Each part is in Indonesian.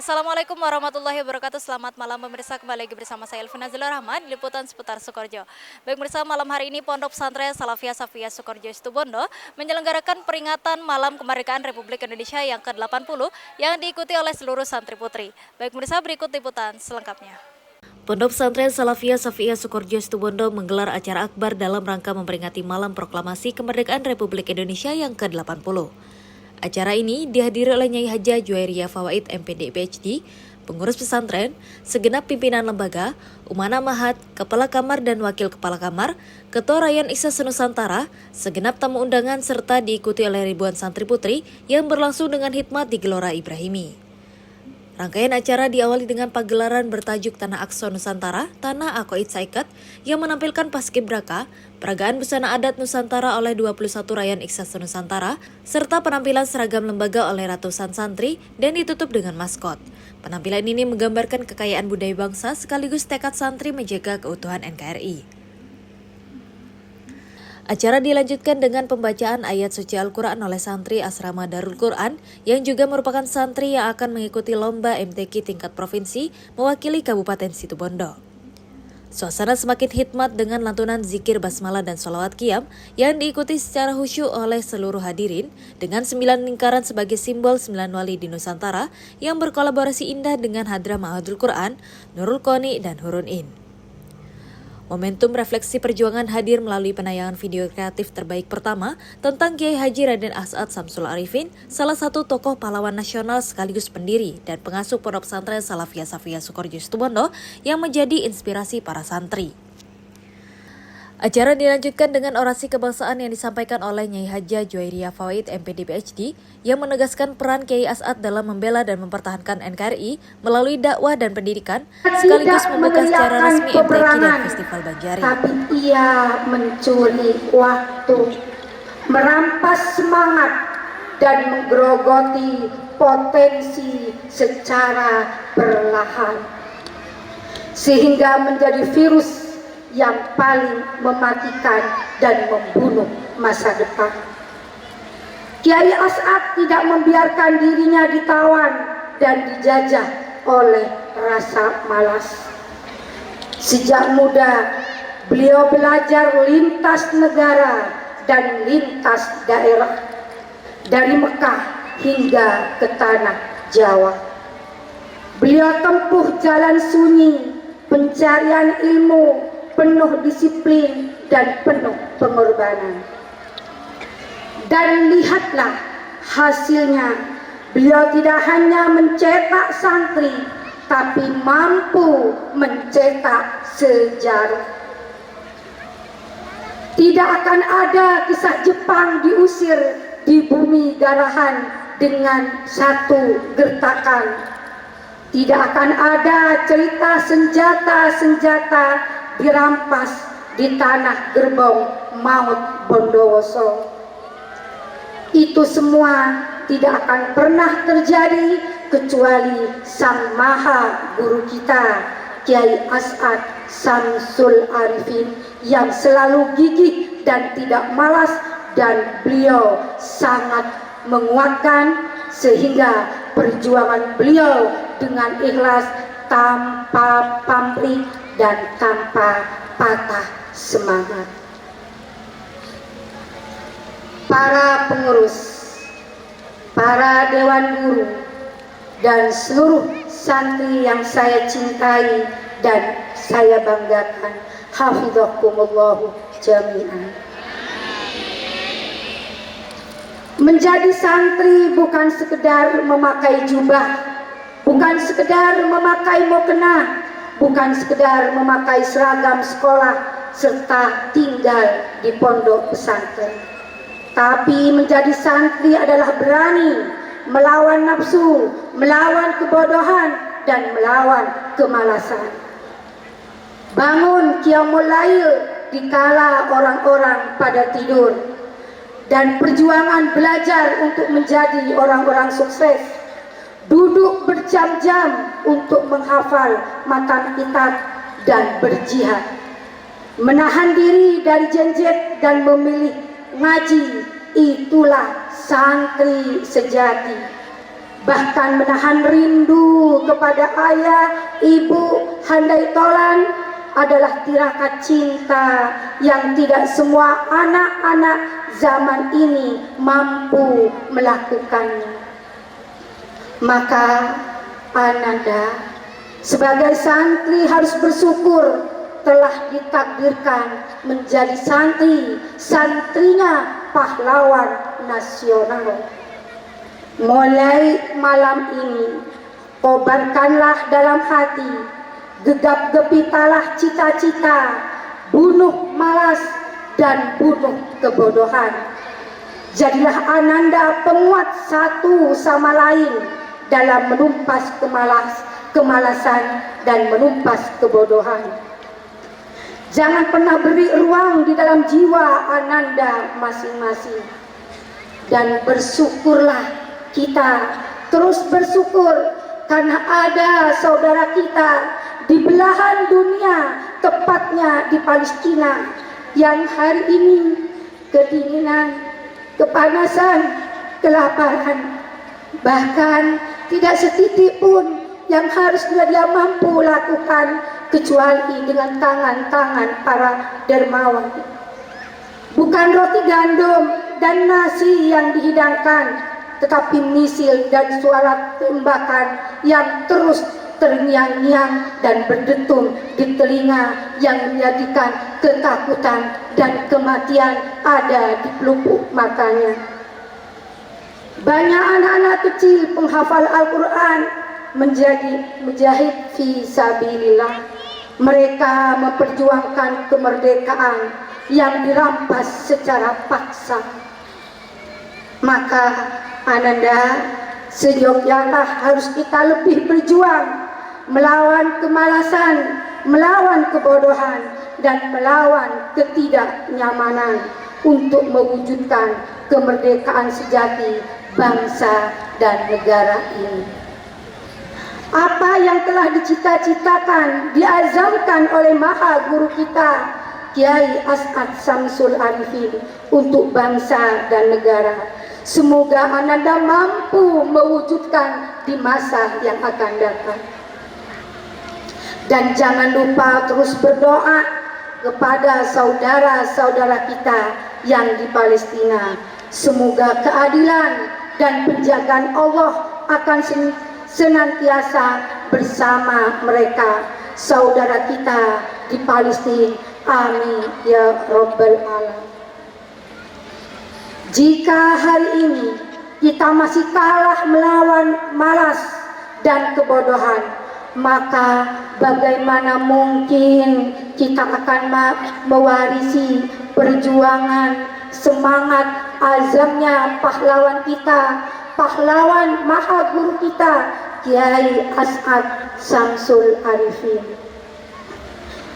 Assalamualaikum warahmatullahi wabarakatuh. Selamat malam pemirsa, kembali lagi bersama saya Elvina Zilur Rahman di liputan seputar Sukoharjo. Baik pemirsa, malam hari ini Pondok Pesantren Salafiyah Safiyah Sukoharjo Situbondo menyelenggarakan peringatan Malam Kemerdekaan Republik Indonesia yang ke-80 yang diikuti oleh seluruh santri putri. Baik pemirsa, berikut liputan selengkapnya. Pondok Pesantren Salafiyah Safiyah Sukoharjo Situbondo menggelar acara akbar dalam rangka memperingati Malam Proklamasi Kemerdekaan Republik Indonesia yang ke-80. Acara ini dihadiri oleh Nyai Hajah Juwairiyah Fawaid MPD PhD, pengurus pesantren, segenap pimpinan lembaga, Umana Mahat, Kepala Kamar dan Wakil Kepala Kamar, Ketua Rayan Iksa Senusantara, segenap tamu undangan serta diikuti oleh ribuan santri putri yang berlangsung dengan hikmat di Gelora Ibrahimi. Rangkaian acara diawali dengan pagelaran bertajuk Tanah Aqsa Nusantara, Tanah Aqoid Saikat, yang menampilkan paskibraka, peragaan busana adat Nusantara oleh 21 Rayan Iksa Nusantara, serta penampilan seragam lembaga oleh ratusan santri dan ditutup dengan maskot. Penampilan ini menggambarkan kekayaan budaya bangsa sekaligus tekad santri menjaga keutuhan NKRI. Acara dilanjutkan dengan pembacaan ayat suci Al-Quran oleh santri Asrama Darul Quran yang juga merupakan santri yang akan mengikuti lomba MTQ tingkat provinsi mewakili Kabupaten Situbondo. Suasana semakin hikmat dengan lantunan zikir basmalah dan sholawat qiyam yang diikuti secara khusyuk oleh seluruh hadirin dengan 9 lingkaran sebagai simbol 9 wali di Nusantara yang berkolaborasi indah dengan Hadra Ma'hadul Quran, Nurul Qoni, dan Hurun In. Momentum refleksi perjuangan hadir melalui penayangan video kreatif terbaik pertama tentang Kiai Haji Raden As'ad Samsul Arifin, salah satu tokoh pahlawan nasional sekaligus pendiri dan pengasuh Pondok Pesantren Salafiyah Safiyah Sukoharjo Situbondo yang menjadi inspirasi para santri. Acara dilanjutkan dengan orasi kebangsaan yang disampaikan oleh Nyai Hajah Juwairiyah Fawaid MPD PhD yang menegaskan peran Kiai As'ad dalam membela dan mempertahankan NKRI melalui dakwah dan pendidikan sekaligus membuka secara resmi MTQ dan Festival Banjari. Tapi ia mencuri waktu, merampas semangat dan menggerogoti potensi secara perlahan sehingga menjadi virus yang paling mematikan dan membunuh masa depan. Kiai As'ad tidak membiarkan dirinya ditawan dan dijajah oleh rasa malas. Sejak muda, beliau belajar lintas negara dan lintas daerah, dari Mekah hingga ke tanah Jawa. Beliau tempuh jalan sunyi, pencarian ilmu, penuh disiplin dan penuh pengorbanan. Dan lihatlah hasilnya, beliau tidak hanya mencetak santri, tapi mampu mencetak sejarah. Tidak akan ada kisah Jepang diusir di bumi Garahan dengan satu gertakan. Tidak akan ada cerita senjata-senjata dirampas di tanah gerbong maut Bondowoso. Itu semua tidak akan pernah terjadi kecuali Sang Maha Guru kita, Kiai As'ad Samsul Arifin, yang selalu gigih dan tidak malas, dan beliau sangat menguatkan sehingga perjuangan beliau dengan ikhlas tanpa pamrih dan tanpa patah semangat. Para pengurus, para dewan guru, dan seluruh santri yang saya cintai dan saya banggakan, hafizakumullahu jami'an. Menjadi santri bukan sekedar memakai jubah, bukan sekedar memakai mukena, bukan sekedar memakai seragam sekolah serta tinggal di pondok pesantren. Tapi menjadi santri adalah berani melawan nafsu, melawan kebodohan, dan melawan kemalasan. Bangun qiyamul lail dikala orang-orang pada tidur, dan perjuangan belajar untuk menjadi orang-orang sukses. Duduk berjam-jam untuk menghafal matan kitab dan berjihad. Menahan diri dari jenjet dan memilih ngaji, itulah santri sejati. bahkan menahan rindu kepada ayah, ibu, handai tolan adalah tirakat cinta yang tidak semua anak-anak zaman ini mampu melakukannya. Maka Ananda sebagai santri harus bersyukur telah ditakdirkan menjadi santrinya pahlawan nasional. Mulai malam ini, kobarkanlah dalam hati, gegap gempitalah cita-cita, bunuh malas dan bunuh kebodohan. Jadilah Ananda penguat satu sama lain dalam menumpas kemalasan dan menumpas kebodohan. Jangan pernah beri ruang di dalam jiwa Ananda masing-masing. Dan bersyukurlah kita, terus bersyukur karena ada saudara kita di belahan dunia, tepatnya di Palestina, yang hari ini kedinginan, kepanasan, kelaparan, bahkan tidak setitik pun yang harusnya dia mampu lakukan kecuali dengan tangan-tangan para dermawan. Bukan roti gandum dan nasi yang dihidangkan, tetapi misil dan suara tembakan yang terus terngiang-ngiang dan berdetum di telinga yang menjadikan ketakutan dan kematian ada di pelupuk matanya. Banyak anak-anak kecil penghafal Al-Quran menjadi mujahid fi sabilillah. Mereka memperjuangkan kemerdekaan yang dirampas secara paksa. Maka Ananda, seyogyanya harus kita lebih berjuang melawan kemalasan, melawan kebodohan, dan melawan ketidaknyamanan untuk mewujudkan kemerdekaan sejati bangsa dan negara ini. Apa yang telah dicita-citakan, diazamkan oleh Maha Guru kita, Kiai As'ad Syamsul Arifin untuk bangsa dan negara, semoga Ananda mampu mewujudkan di masa yang akan datang. Dan jangan lupa terus berdoa kepada saudara-saudara kita yang di Palestina. Semoga keadilan dan penjagaan Allah akan senantiasa bersama mereka, saudara kita di Palestina. Amin ya Rabbal Alamin. Jika hari ini kita masih kalah melawan malas dan kebodohan, maka bagaimana mungkin kita akan mewarisi perjuangan, semangat, azamnya pahlawan kita, pahlawan Maha Guru kita, Kiai As'ad Syamsul Arifin.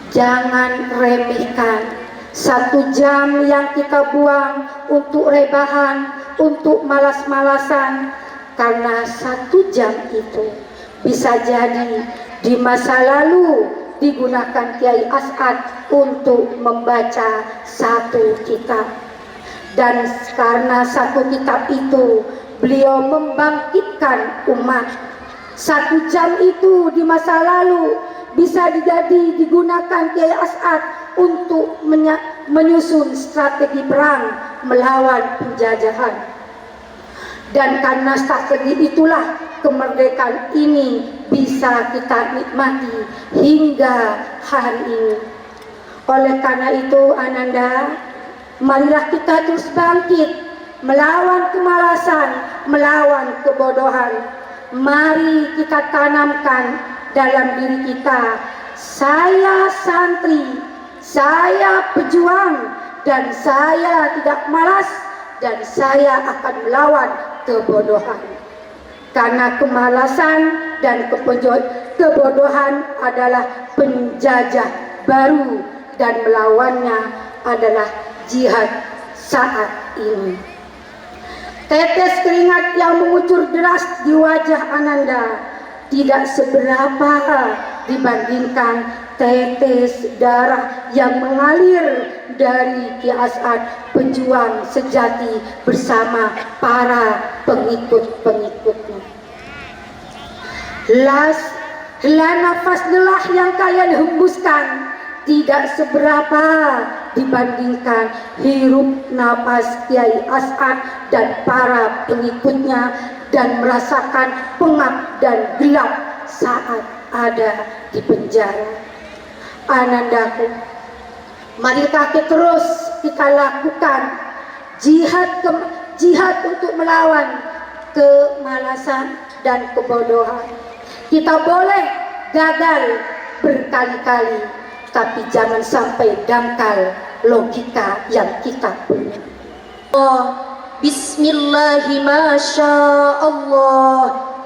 Jangan remehkan 1 jam yang kita buang untuk rebahan, untuk malas-malasan, karena 1 jam itu bisa jadi di masa lalu digunakan Kiai As'ad untuk membaca 1 kitab. Dan karena 1 kitab itu beliau membangkitkan umat. 1 jam itu di masa lalu bisa digunakan Kiai As'ad untuk menyusun strategi perang melawan penjajahan. Dan karena strategi itulah kemerdekaan ini bisa kita nikmati hingga hari ini. Oleh karena itu Ananda, marilah kita terus bangkit melawan kemalasan, melawan kebodohan. Mari kita tanamkan dalam diri kita, saya santri, saya pejuang, dan saya tidak malas, dan saya akan melawan kebodohan. Karena kemalasan dan kebodohan adalah penjajah baru, dan melawannya adalah jihad saat ini. Tetes keringat yang mengucur deras di wajah Ananda tidak seberapa dibandingkan tetes darah yang mengalir dari Ki As'ad, pejuang sejati bersama para pengikut-pengikutnya. Hela nafas lelah yang kalian hembuskan tidak seberapa dibandingkan hirup nafas Kiai As'ad dan para pengikutnya dan merasakan pengap dan gelap saat ada di penjara. Anandaku, marilah kita lakukan jihad untuk melawan kemalasan dan kebodohan. Kita boleh gagal berkali-kali, tapi jangan sampai dangkal logika yang kita punya. Bismillahi masya Allah,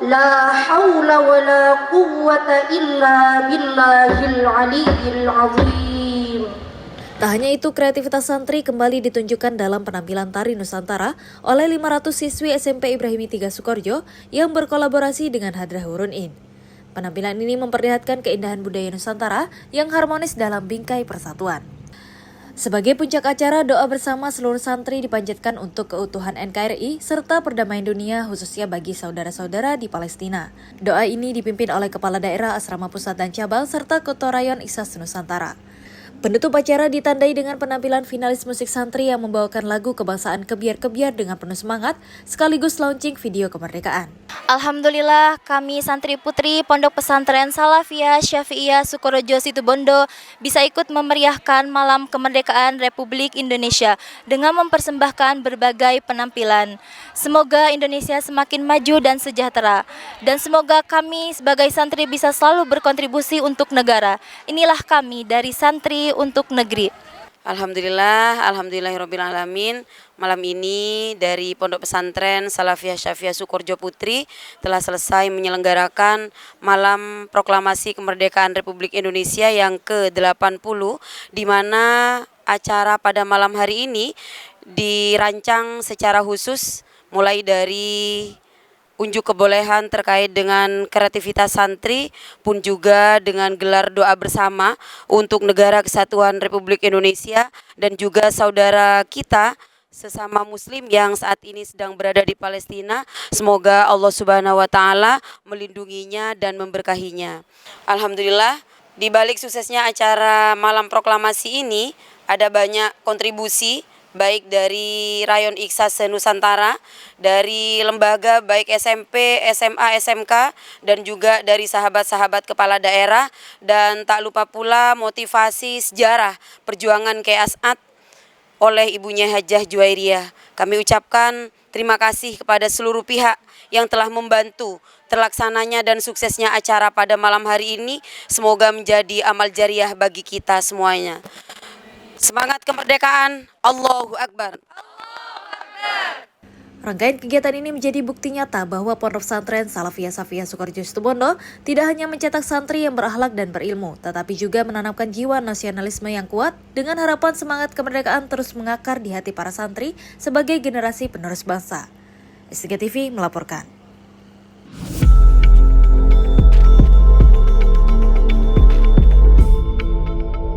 la hawla wa la quwwata illa billahil aliyyil azim. Tak hanya itu, kreativitas santri kembali ditunjukkan dalam penampilan tari Nusantara oleh 500 siswi SMP Ibrahimi 3 Sukorejo yang berkolaborasi dengan Hadrah Hurun In. Penampilan ini memperlihatkan keindahan budaya Nusantara yang harmonis dalam bingkai persatuan. Sebagai puncak acara, doa bersama seluruh santri dipanjatkan untuk keutuhan NKRI serta perdamaian dunia khususnya bagi saudara-saudara di Palestina. Doa ini dipimpin oleh Kepala Daerah Asrama Pusat dan Cabang serta Ketua Rayon Iksas Nusantara. Penutup acara ditandai dengan penampilan finalis musik santri yang membawakan lagu kebangsaan Kebiar-Kebiar dengan penuh semangat, sekaligus launching video kemerdekaan. Alhamdulillah, kami santri putri Pondok Pesantren Salafiyah Syafi'iyah Sukorejo Situbondo bisa ikut memeriahkan Malam Kemerdekaan Republik Indonesia dengan mempersembahkan berbagai penampilan. Semoga Indonesia semakin maju dan sejahtera, dan semoga kami sebagai santri bisa selalu berkontribusi untuk negara. Inilah kami dari Santri untuk Negeri. Alhamdulillahirrabbilalamin. Malam ini dari Pondok Pesantren Salafiyah Syafi'iyah Sukorejo Putri telah selesai menyelenggarakan Malam Proklamasi Kemerdekaan Republik Indonesia yang ke-80, di mana acara pada malam hari ini dirancang secara khusus mulai dari unjuk kebolehan terkait dengan kreativitas santri pun juga dengan gelar doa bersama untuk Negara Kesatuan Republik Indonesia dan juga saudara kita sesama muslim yang saat ini sedang berada di Palestina. Semoga Allah Subhanahu wa taala melindunginya dan memberkahinya. Alhamdulillah, di balik suksesnya acara Malam Proklamasi ini ada banyak kontribusi baik dari Rayon Iksas Nusantara, dari lembaga baik SMP, SMA, SMK, dan juga dari sahabat-sahabat kepala daerah, dan tak lupa pula motivasi sejarah perjuangan Kiai As'ad oleh ibunya Hajah Juwairiyah. Kami ucapkan terima kasih kepada seluruh pihak yang telah membantu terlaksananya dan suksesnya acara pada malam hari ini. Semoga menjadi amal jariah bagi kita semuanya. Semangat kemerdekaan, Allahu Akbar. Rangkaian kegiatan ini menjadi bukti nyata bahwa Pondok Pesantren Salafiyah Syafi'iyah Sukorejo Situbondo tidak hanya mencetak santri yang berakhlak dan berilmu, tetapi juga menanamkan jiwa nasionalisme yang kuat dengan harapan semangat kemerdekaan terus mengakar di hati para santri sebagai generasi penerus bangsa. STG TV melaporkan.